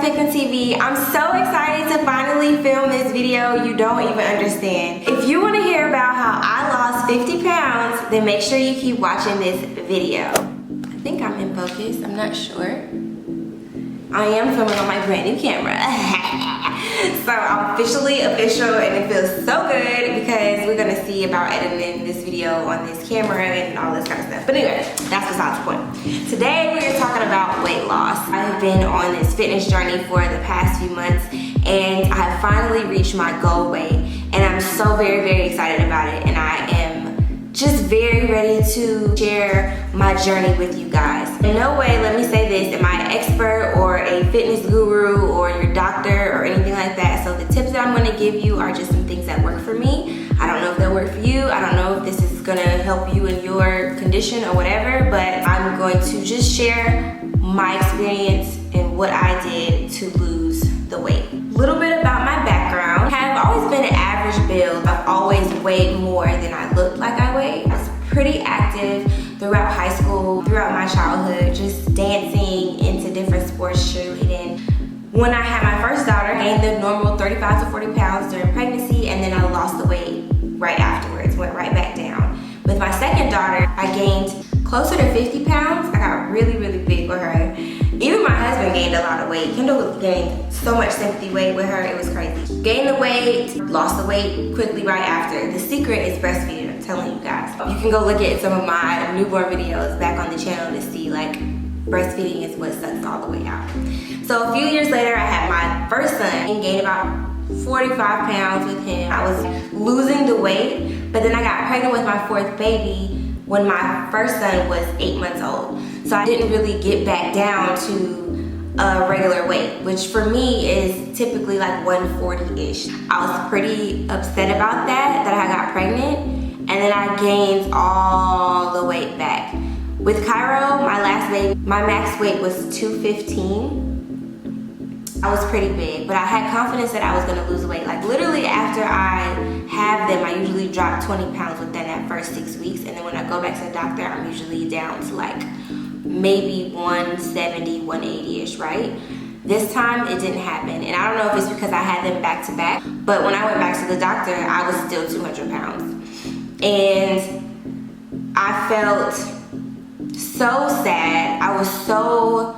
FicklinTV. I'm so excited to finally film this video. You don't even understand. If you want to hear about how I lost 50 pounds, then make sure you keep watching this video. I think I'm in focus. I'm not sure. I am filming on my brand new camera. So I'm officially official, and it feels so good because we're gonna see about editing this video on this camera and all this kind of stuff. But anyway, that's besides the point. Today we are talking about weight loss. I have been on this fitness journey for the past few months, and I have finally reached my goal weight, and I'm so very excited about it, and I am just very ready to share my journey with you guys. In no way, let me say this, am I an expert or a fitness guru or your doctor or anything like that. So the tips that I'm gonna give you are just some things that work for me. I don't know if they'll work for you. I don't know if this is gonna help you in your condition or whatever, but I'm going to just share my experience and what I did to lose the weight. A little bit about my background. I've always been an average build. I've always weighed more than I looked like I weighed. I was pretty active throughout high school, throughout my childhood, just dancing, into different sports, cheerleading. When I had my first daughter, I gained the normal 35 to 40 pounds during pregnancy, and then I lost the weight right afterwards, went right back down. With my second daughter, I gained closer to 50 pounds. I got really big with her. Even my husband gained a lot of weight. Kendall gained so much sympathy weight with her, it was crazy. Gained the weight, lost the weight quickly right after. The secret is breastfeeding, I'm telling you guys. You can go look at some of my newborn videos back on the channel to see, like, breastfeeding is what sucks all the way out. So a few years later, I had my first son and gained about 45 pounds with him. I was losing the weight, but then I got pregnant with my fourth baby when my first son was 8 months old. So I didn't really get back down to a regular weight, which for me is typically like 140-ish. I was pretty upset about that I got pregnant, and then I gained all the weight back. With Cairo, my last baby, my max weight was 215. I was pretty big, but I had confidence that I was gonna lose weight. Like literally after I have them, I usually drop 20 pounds within that first 6 weeks, and then when I go back to the doctor, I'm usually down to like maybe 170, 180-ish, right? This time it didn't happen, and I don't know if it's because I had them back to back, but when I went back to the doctor, I was still 200 pounds. And I felt so sad. I was so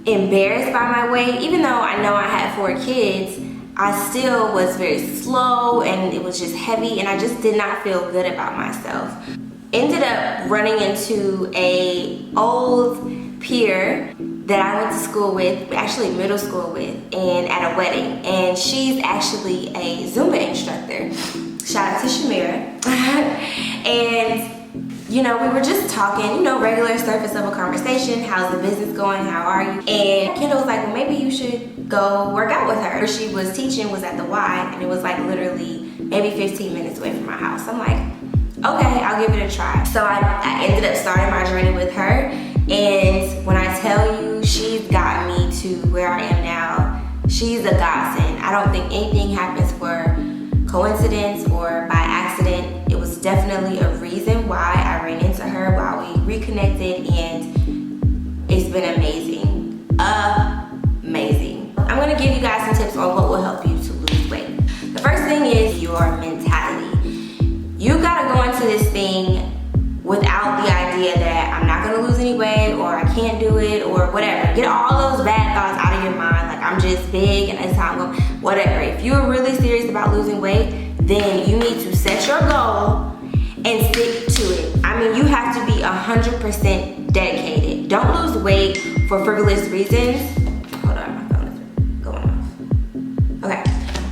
embarrassed by my weight. Even though I know I had 4 kids, I still was very slow, and it was just heavy, and I just did not feel good about myself. Ended up running into a old peer that I went to school with, actually middle school with, and at a wedding. And she's actually a Zumba instructor. Shout out to Shamira. And you know, we were just talking, you know, regular surface level conversation. How's the business going? How are you? And Kendall was like, well, maybe you should go work out with her. Where she was teaching was at the Y, and it was like literally maybe 15 minutes away from my house. I'm like, okay, I'll give it a try. So I ended up starting my journey with her, and when I tell you, she's got me to where I am now, she's a godsend. I don't think anything happens for coincidence or by accident. It was definitely a reason why I ran into her, why we reconnected, and it's been amazing. Amazing. I'm gonna give you guys some tips on what will help you to lose weight. The first thing is your mentality. You gotta go into this thing without the idea that I'm not gonna lose any weight, or I can't do it, or whatever. Get all those bad thoughts out of your mind, like I'm just big and that's how I'm going, whatever. If you're really serious about losing weight, then you need to set your goal and stick to it. I mean, you have to be 100% dedicated. Don't lose weight for frivolous reasons. Hold on, my phone is going off. Okay.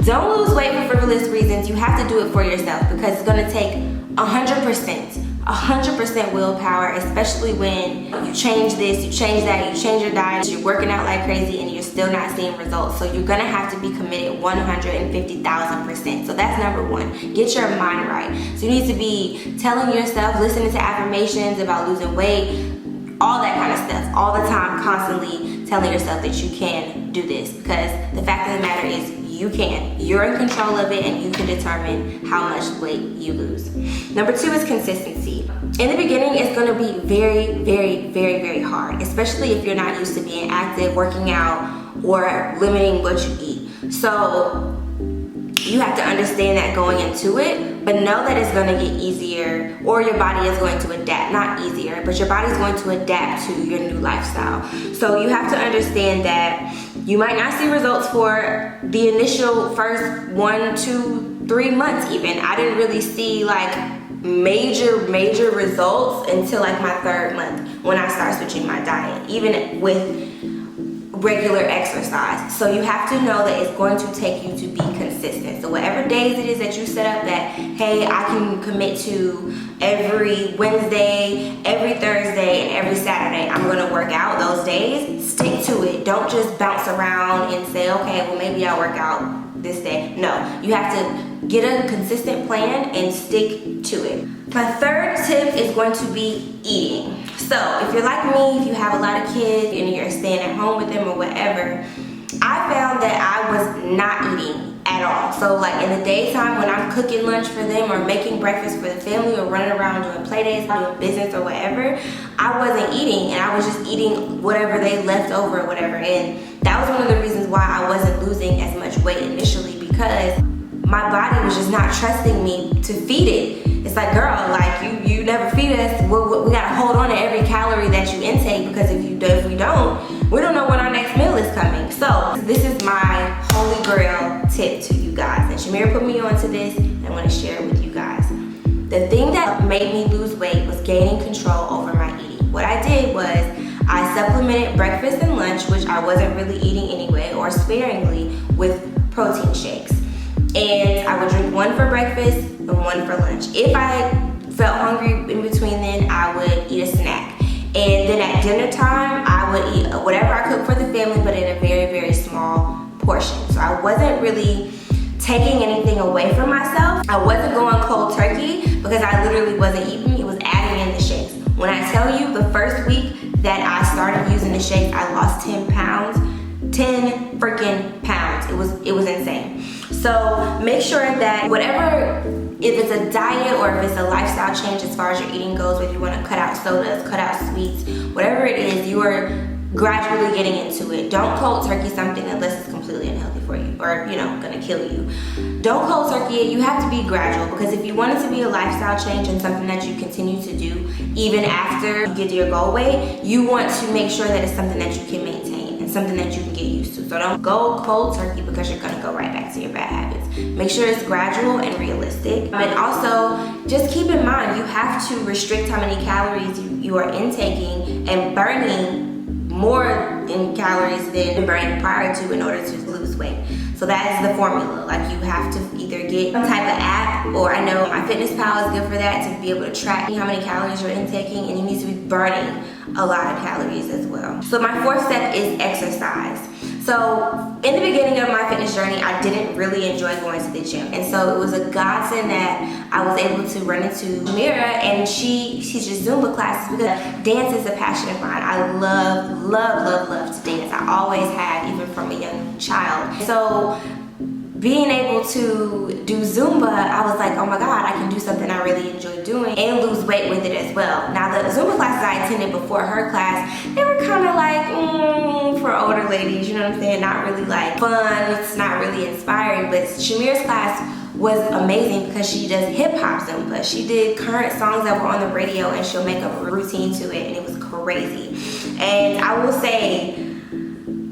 Don't lose weight for frivolous reasons. You have to do it for yourself, because it's gonna take 100% willpower, especially when you change this, you change that, you change your diet, you're working out like crazy, and you're still not seeing results. So you're gonna have to be committed 150,000%. So that's number one. Get your mind right. So you need to be telling yourself, listening to affirmations about losing weight, all that kind of stuff, all the time, constantly telling yourself that you can do this, because the fact of the matter is You can. You're in control of it, and you can determine how much weight you lose. Number 2 is consistency. In the beginning, it's going to be very, very, very, very hard, especially if you're not used to being active, working out, or limiting what you eat. So you have to understand that going into it, but know that it's going to get easier, or your body is going to adapt. Not easier, but your body is going to adapt to your new lifestyle. So you have to understand that you might not see results for the initial first 1, 2, 3 months even. I didn't really see like major results until like my 3rd month when I started switching my diet, even with regular exercise. So you have to know that it's going to take you to be consistent. So whatever days it is that you set up that, hey, I can commit to every Wednesday, every Thursday, and every Saturday, I'm going to work out those days, stick to it. Don't just bounce around and say, okay, well maybe I'll work out this day. No, you have to get a consistent plan and stick to it. My 3rd tip is going to be eating. So if you're like me, if you have a lot of kids and you're staying at home with them or whatever, I found that I was not eating at all. So like in the daytime when I'm cooking lunch for them or making breakfast for the family or running around doing play dates, doing business or whatever, I wasn't eating, and I was just eating whatever they left over or whatever. And that was one of the reasons why I wasn't losing as much weight initially, because my body was just not trusting me to feed it. It's like, girl, like you never feed us. We gotta hold on to every calorie that you intake, because if we don't know when our next meal is coming. So this is my holy grail tip to you guys, and Shamira put me onto this, and I want to share it with you guys. The thing that made me lose weight was gaining control over my eating. What I did was I supplemented breakfast and lunch, which I wasn't really eating anyway, or sparingly, with protein shakes. And I would drink 1 for breakfast and 1 for lunch. If I felt hungry in between then, I would eat a snack. And then at dinner time, I would eat whatever I cooked for the family, but in a very, very small portion. So I wasn't really taking anything away from myself. I wasn't going cold turkey, because I literally wasn't eating. It was adding in the shakes. When I tell you, the first week that I started using the shakes, I lost 10 pounds. 10 freaking pounds. It was insane. So make sure that whatever, if it's a diet or if it's a lifestyle change as far as your eating goes, whether you want to cut out sodas, cut out sweets, whatever it is, you are gradually getting into it. Don't cold turkey something unless it's completely unhealthy for you, or gonna kill you. Don't cold turkey it. You have to be gradual, because if you want it to be a lifestyle change and something that you continue to do even after you get to your goal weight, you want to make sure that it's something that you can maintain and something that you can get used to. So don't go cold turkey, because you're gonna go right back to your bad habits. Make sure it's gradual and realistic. And also, just keep in mind, you have to restrict how many calories you are intaking and burning more in calories than burning prior to in order to lose weight. So that is the formula. Like, you have to either get some type of app, or I know MyFitnessPal is good for that, to be able to track how many calories you're intaking, and you need to be burning a lot of calories as well. So my 4th step is exercise. So in the beginning of my fitness journey, I didn't really enjoy going to the gym. And so it was a godsend that I was able to run into Mira, and she teaches Zumba classes, because dance is a passion of mine. I love to dance. I always have, even from a young child. So being able to do Zumba, I was like, oh my God, I can do something I really enjoy doing and lose weight with it as well. Now, the Zumba classes I attended before her class, they were kind of like, for older ladies, you know what I'm saying? Not really like fun, it's not really inspiring. But Shamira's class was amazing, because she does hip hop Zumba. She did current songs that were on the radio, and she'll make a routine to it, and it was crazy. And I will say,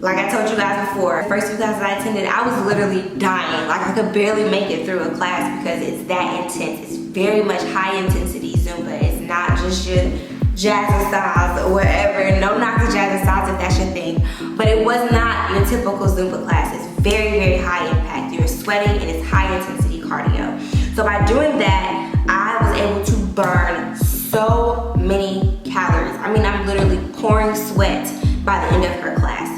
like I told you guys before, the first 2 classes I attended, I was literally dying. Like, I could barely make it through a class, because it's that intense. It's very much high intensity Zumba. It's not just your jazzercise or whatever. No knock to jazzercise if that's your thing. But it was not your typical Zumba class. It's very, very high impact. You're sweating, and it's high intensity cardio. So by doing that, I was able to burn so many calories. I mean, I'm literally pouring sweat by the end of her class.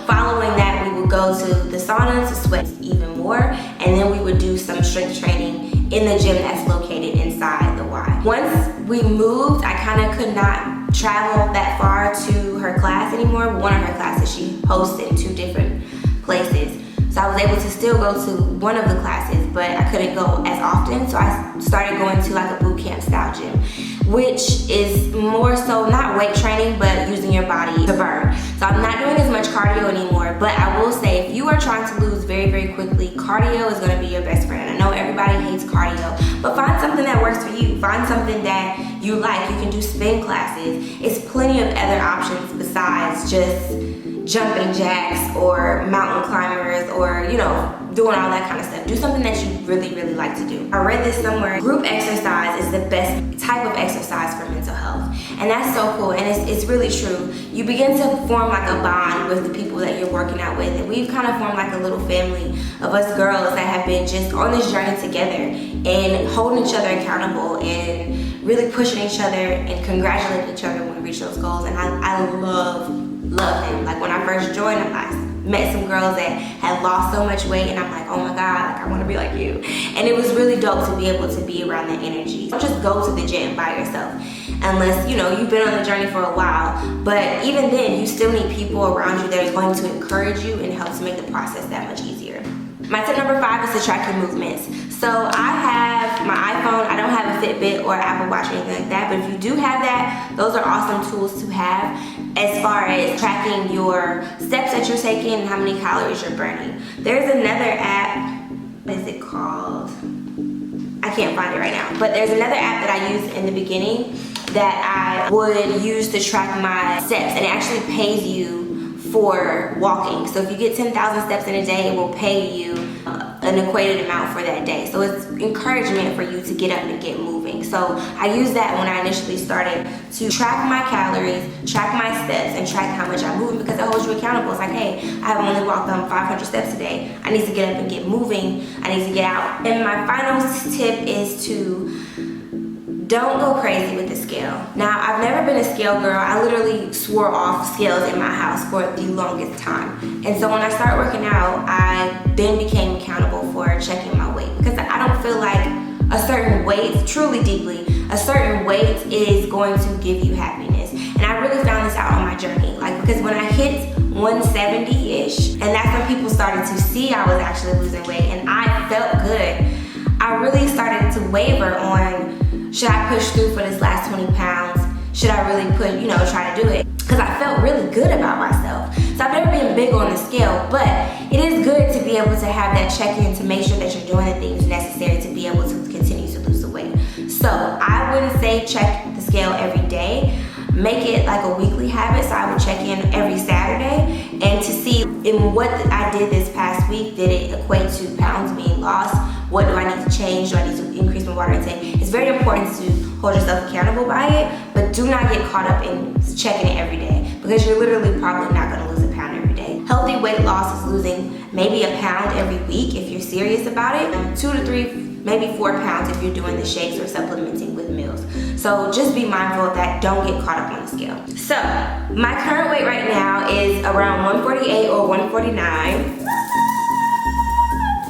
Following that, we would go to the sauna to sweat even more, and then we would do some strength training in the gym that's located inside the Y. Once we moved, I kind of could not travel that far to her class anymore. One of her classes she hosted in 2 different places. So I was able to still go to one of the classes, but I couldn't go as often, so I started going to like a boot camp style gym, which is more so not weight training, but using your body to burn. So I'm not doing as much cardio anymore, but I will say if you are trying to lose very, very quickly, cardio is gonna be your best friend. I know everybody hates cardio, but find something that works for you. Find something that you like. You can do spin classes. It's plenty of other options besides just jumping jacks or mountain climbers or, you know, doing all that kind of stuff. Do something that you really, really like to do. I read this somewhere. Group exercise is the best type of exercise for mental health. And that's so cool, and it's really true. You begin to form like a bond with the people that you're working out with. And we've kind of formed like a little family of us girls that have been just on this journey together and holding each other accountable and really pushing each other and congratulating each other when we reach those goals. And I love them. Like when I first joined them, I met some girls that had lost so much weight, and I'm like, oh my God, like I want to be like you. And it was really dope to be able to be around that energy. Don't just go to the gym by yourself unless, you know, you've been on the journey for a while. But even then, you still need people around you that are going to encourage you and help to make the process that much easier. My tip number 5 is to track your movements. So I have my iPhone. I don't have a Fitbit or Apple Watch or anything like that, but if you do have that, those are awesome tools to have as far as tracking your steps that you're taking and how many calories you're burning. There's another app, what is it called? I can't find it right now, but there's another app that I used in the beginning that I would use to track my steps, and it actually pays you for walking. So if you get 10,000 steps in a day, it will pay you an equated amount for that day. So it's encouragement for you to get up and get moving. So I used that when I initially started to track my calories, track my steps, and track how much I'm moving, because it holds you accountable. It's like, hey, I have only walked 500 steps a day. I need to get up and get moving. I need to get out. And my final tip is to don't go crazy with the scale. Now, I've never been a scale girl. I literally swore off scales in my house for the longest time. And so when I started working out, I then became accountable for checking my weight, because I don't feel like a certain weight, truly deeply, a certain weight is going to give you happiness. And I really found this out on my journey. Like, because when I hit 170-ish, and that's when people started to see I was actually losing weight and I felt good, I really started to waver on, should I push through for this last 20 pounds? Should I really try to do it? Because I felt really good about myself. So I've never been big on the scale, but it is good to be able to have that check-in to make sure that you're doing the things necessary to be able to continue to lose the weight. So I wouldn't say check the scale every day. Make it like a weekly habit. So I would check in every Saturday and to see in what I did this past week, did it equate to pounds being lost? What do I need to change? Do I need to increase my water intake? It's very important to hold yourself accountable by it, but do not get caught up in checking it every day, because you're literally probably not gonna lose a pound every day. Healthy weight loss is losing maybe a pound every week if you're serious about it, and 2 to 3, maybe 4 pounds if you're doing the shakes or supplementing with meals. So just be mindful of that. Don't get caught up on the scale. So my current weight right now is around 148 or 149.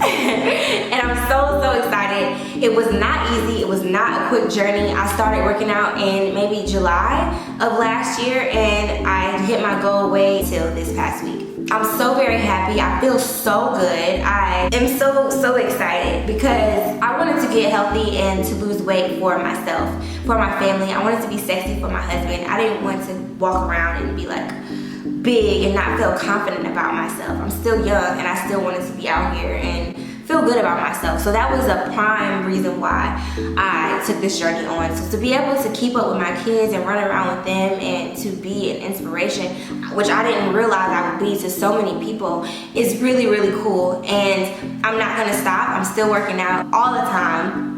And I'm so excited. It was not easy. It was not a quick journey. I started working out in maybe July of last year, and I hit my goal weight till this past week. I'm so very happy. I feel so good. I am so excited because I wanted to get healthy and to lose weight for myself, for my family. I wanted to be sexy for my husband. I didn't want to walk around and be like big and not feel confident about myself. I'm still young and I still wanted to be out here and feel good about myself. So that was a prime reason why I took this journey on. So to be able to keep up with my kids and run around with them and to be an inspiration, which I didn't realize I would be to so many people, is really, really cool. And I'm not gonna stop. I'm still working out all the time.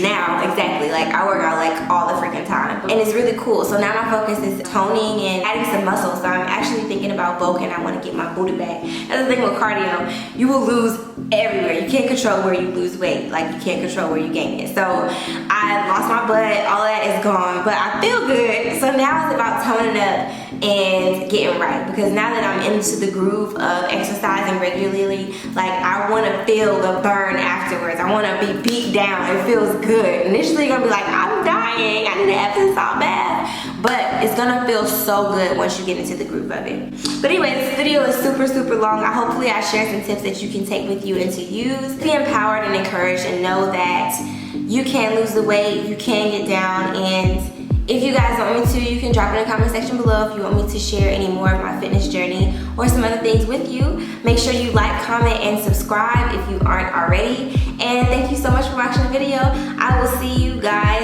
Now, exactly, like I work out like all the freaking time, and it's really cool. So now my focus is toning and adding some muscle. So I'm actually thinking about bulking. I want to get my booty back. That's the thing with cardio, you will lose everywhere. You can't control where you lose weight, like you can't control where you gain it. So I lost my butt, all that is gone, but I feel good. So now it's about toning up and getting right, because now that I'm into the groove of exercising regularly, like I want to feel the burn afterwards. I want to be beat down. It feels good. Initially you're gonna be like, I'm dying, crying. I need an Epsom salt bath. But it's gonna feel so good once you get into the groove of it. But anyway, this video is super long. Hopefully I share some tips that you can take with you and to use. Be empowered and encouraged and know that you can lose the weight, you can get down, and if you guys want me to, you can drop it in the comment section below if you want me to share any more of my fitness journey or some other things with you. Make sure you like, comment, and subscribe if you aren't already. And thank you so much for watching the video. I will see you guys